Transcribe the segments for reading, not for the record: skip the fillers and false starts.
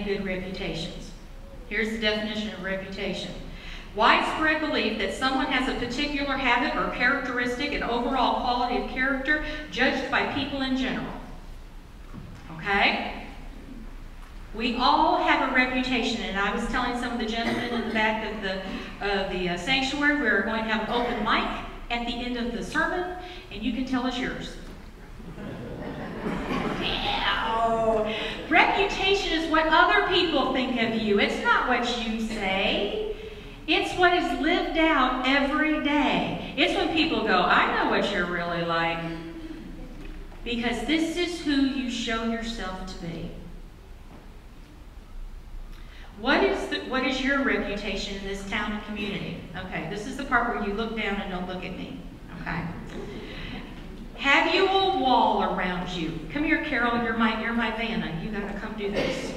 good reputations. Here's the definition of reputation. Widespread belief that someone has a particular habit or characteristic and overall quality of character judged by people in general. Okay? We all have a reputation, and I was telling some of the gentlemen in the back of the sanctuary, we're going to have an open mic at the end of the sermon, and you can tell us yours. Ow. Reputation is what other people think of you. It's not what you say. It's what is lived out every day. It's when people go, I know what you're really like. Because this is who you show yourself to be. What is your reputation in this town and community? Okay, this is the part where you look down and don't look at me. Okay. Have you a wall around you? Come here, Carol. You're my Vanna. You got to come do this.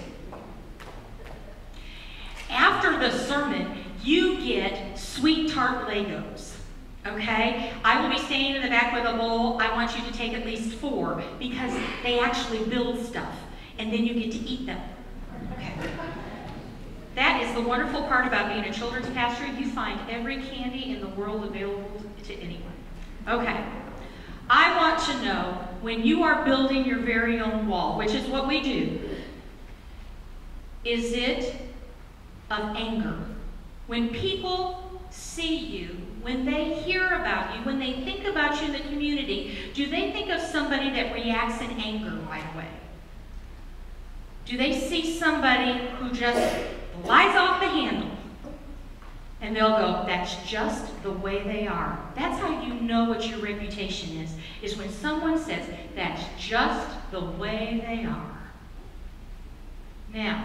After the sermon, you get sweet tart Legos. Okay? I will be standing in the back with a bowl. I want you to take at least 4 because they actually build stuff, and then you get to eat them. Okay. That is the wonderful part about being a children's pastor. You find every candy in the world available to anyone. Okay. I want to know when you are building your very own wall, which is what we do, is it of anger? When people see you, when they hear about you, when they think about you in the community, do they think of somebody that reacts in anger right away? Do they see somebody who just flies off the handle? And they'll go, that's just the way they are. That's how you know what your reputation is when someone says, that's just the way they are. Now,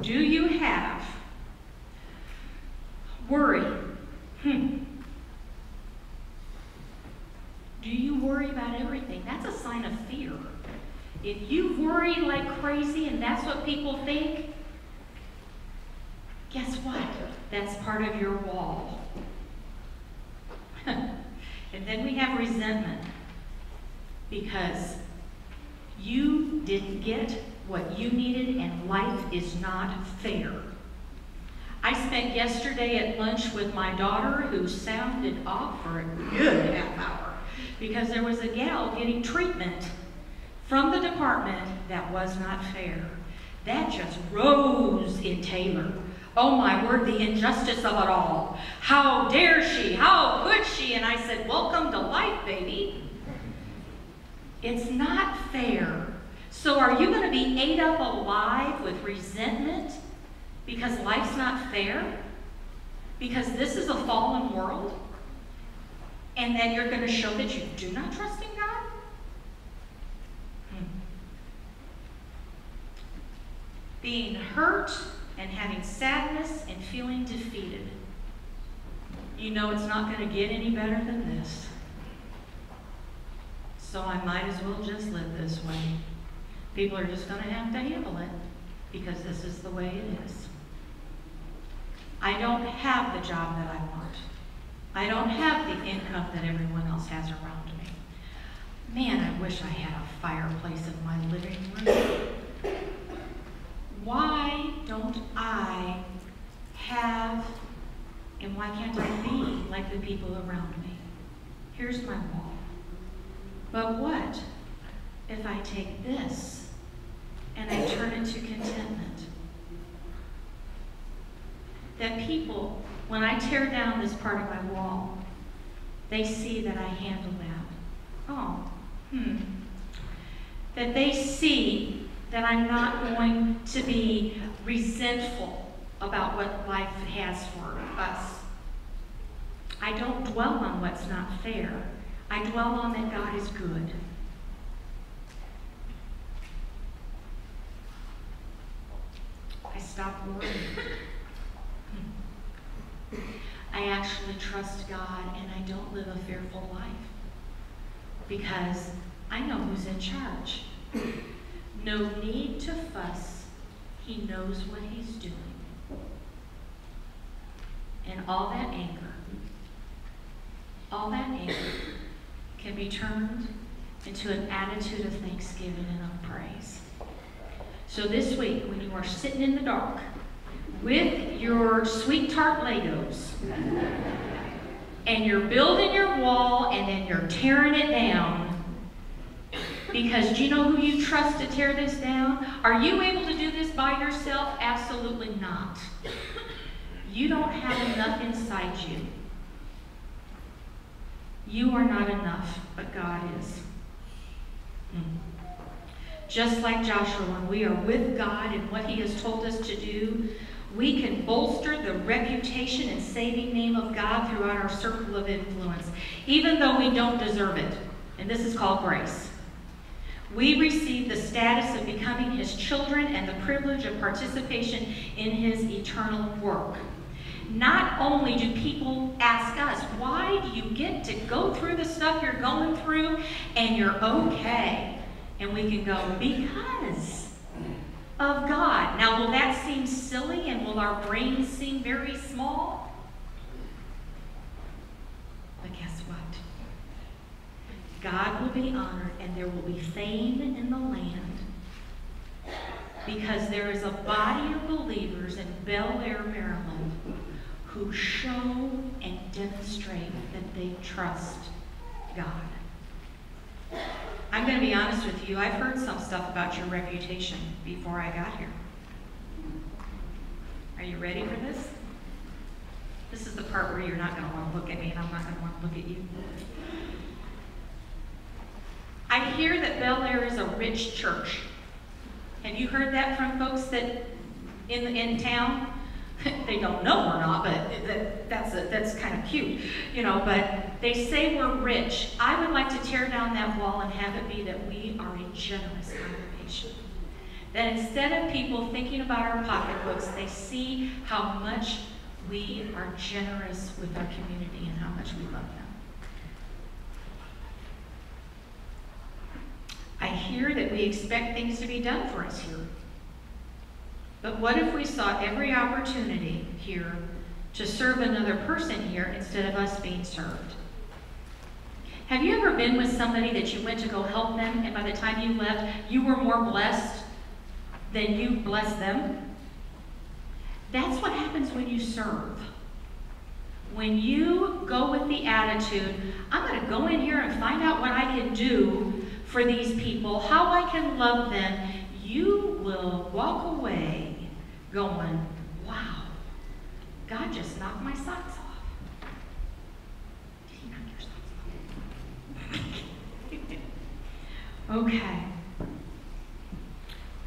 do you have worry? Do you worry about everything? That's a sign of fear. If you worry like crazy and that's what people think, guess what? That's part of your wall. And then we have resentment because you didn't get what you needed and life is not fair. I spent yesterday at lunch with my daughter who sounded off for a good half hour because there was a gal getting treatment from the department that was not fair. That just rose in Taylor. Oh my word, the injustice of it all. How dare she? How could she? And I said, welcome to life, baby. It's not fair. So are you going to be ate up alive with resentment because life's not fair? Because this is a fallen world? And then you're going to show that you do not trust in God? Being hurt and having sadness and feeling defeated. You know it's not going to get any better than this. So I might as well just live this way. People are just going to have to handle it because this is the way it is. I don't have the job that I want. I don't have the income that everyone else has around me. Man, I wish I had a fireplace in my living room. Why don't I have, and why can't I be like the people around me? Here's my wall. But what if I take this and I turn it to contentment? That people, when I tear down this part of my wall, they see that I handle that. Oh, That they see that I'm not going to be resentful about what life has for us. I don't dwell on what's not fair. I dwell on that God is good. I stop worrying. I actually trust God and I don't live a fearful life because I know who's in charge. No need to fuss. He knows what he's doing. And all that anger can be turned into an attitude of thanksgiving and of praise. So this week, when you are sitting in the dark with your sweet tart Legos, and you're building your wall and then you're tearing it down, because do you know who you trust to tear this down? Are you able to do this by yourself? Absolutely not. You don't have enough inside you. You are not enough, but God is. Just like Joshua, when we are with God and what He has told us to do, we can bolster the reputation and saving name of God throughout our circle of influence, even though we don't deserve it. And this is called grace. We receive the status of becoming His children and the privilege of participation in His eternal work. Not only do people ask us, why do you get to go through the stuff you're going through and you're okay? And we can go, because of God. Now, will that seem silly and will our brains seem very small? But guess what? God will be honored and there will be fame in the land, because there is a body of believers in Bel Air, Maryland, who show and demonstrate that they trust God. I'm going to be honest with you. I've heard some stuff about your reputation before I got here. Are you ready for this? This is the part where you're not going to want to look at me and I'm not going to want to look at you. I hear that Bel Air is a rich church. Have you heard that from folks that in town? They don't know we're not, but that's kind of cute, you know, but they say we're rich. I would like to tear down that wall and have it be that we are a generous congregation. That instead of people thinking about our pocketbooks, they see how much we are generous with our community and how much we love them. I hear that we expect things to be done for us here. But what if we saw every opportunity here to serve another person here instead of us being served? Have you ever been with somebody that you went to go help them, and by the time you left, you were more blessed than you blessed them? That's what happens when you serve. When you go with the attitude, I'm going to go in here and find out what I can do for these people, how I can love them, you will walk away going, wow, God just knocked my socks off. Did He knock your socks off? Okay.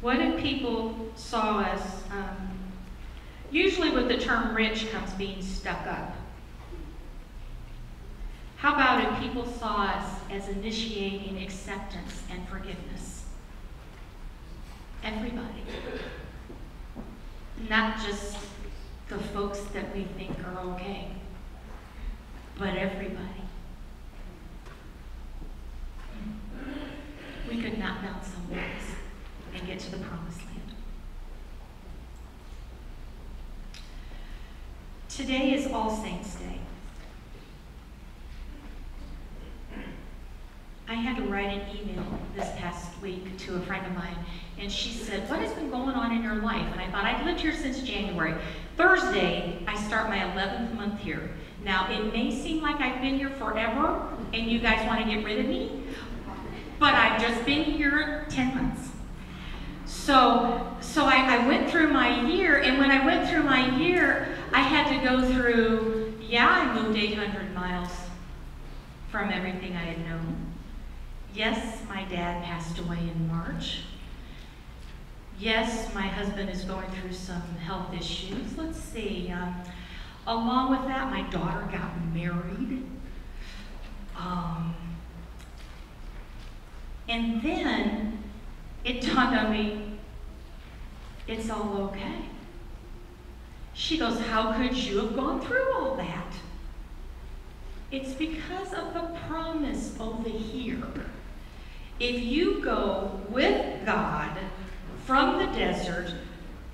What if people saw us, usually with the term rich comes being stuck up. How about if people saw us as initiating acceptance and forgiveness? Everybody. Not just the folks that we think are okay, but everybody. We could knock down some walls and get to the promised land. Today is All Saints' Day. I had to write an email this past week to a friend of mine, and she said, what has been going on in your life? And I thought, I've lived here since January. Thursday, I start my 11th month here. Now, it may seem like I've been here forever, and you guys want to get rid of me, but I've just been here 10 months. So I went through my year, and when I went through my year, I had to go through, I moved 800 miles from everything I had known. Yes, my dad passed away in March. Yes, my husband is going through some health issues. Let's see. Along with that, my daughter got married. And then it dawned on me, it's all okay. She goes, how could you have gone through all that? It's because of the promise over here. If you go with God from the desert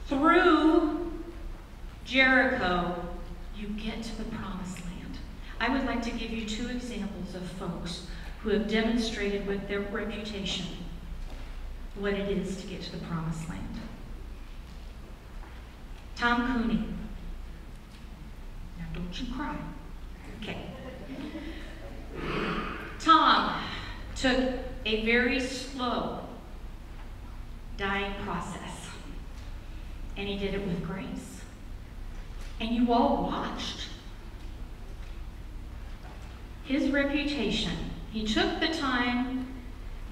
through Jericho, you get to the promised land. I would like to give you two examples of folks who have demonstrated with their reputation what it is to get to the promised land. Tom Cooney. Now don't you cry. Okay. Tom took a very slow dying process, and he did it with grace. And you all watched. His reputation, he took the time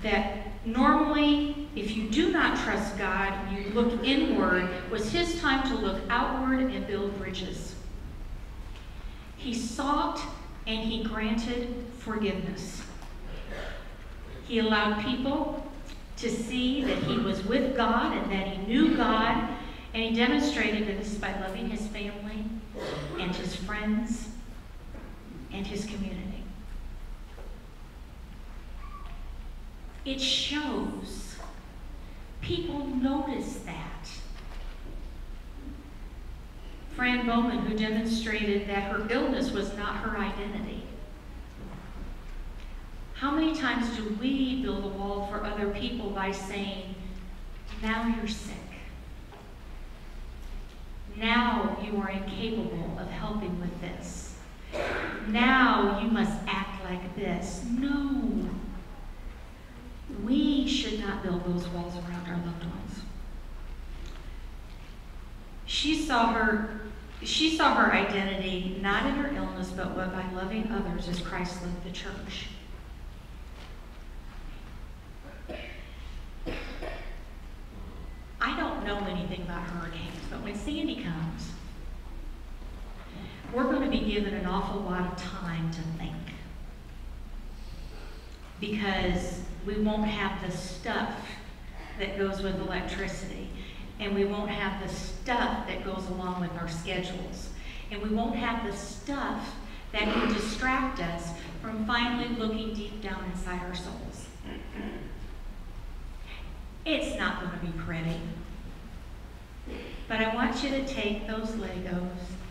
that normally, if you do not trust God, you look inward, was his time to look outward and build bridges. He sought and he granted forgiveness. He allowed people to see that he was with God and that he knew God, and he demonstrated this by loving his family and his friends and his community. It shows. People notice that. Fran Bowman, who demonstrated that her illness was not her identity. How many times do we build a wall for other people by saying, now you're sick. Now you are incapable of helping with this. Now you must act like this. No. We should not build those walls around our loved ones. She saw her identity not in her illness, but by loving others as Christ loved the church. I don't know anything about hurricanes, but when Sandy comes, we're going to be given an awful lot of time to think. Because we won't have the stuff that goes with electricity, and we won't have the stuff that goes along with our schedules, and we won't have the stuff that can distract us from finally looking deep down inside our souls. It's not going to be pretty, but I want you to take those Legos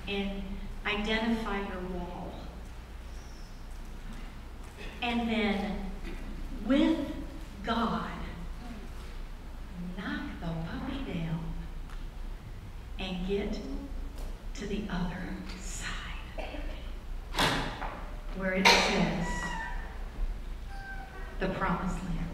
and identify your wall, and then with God, knock the puppy down and get to the other side where it says the promised land.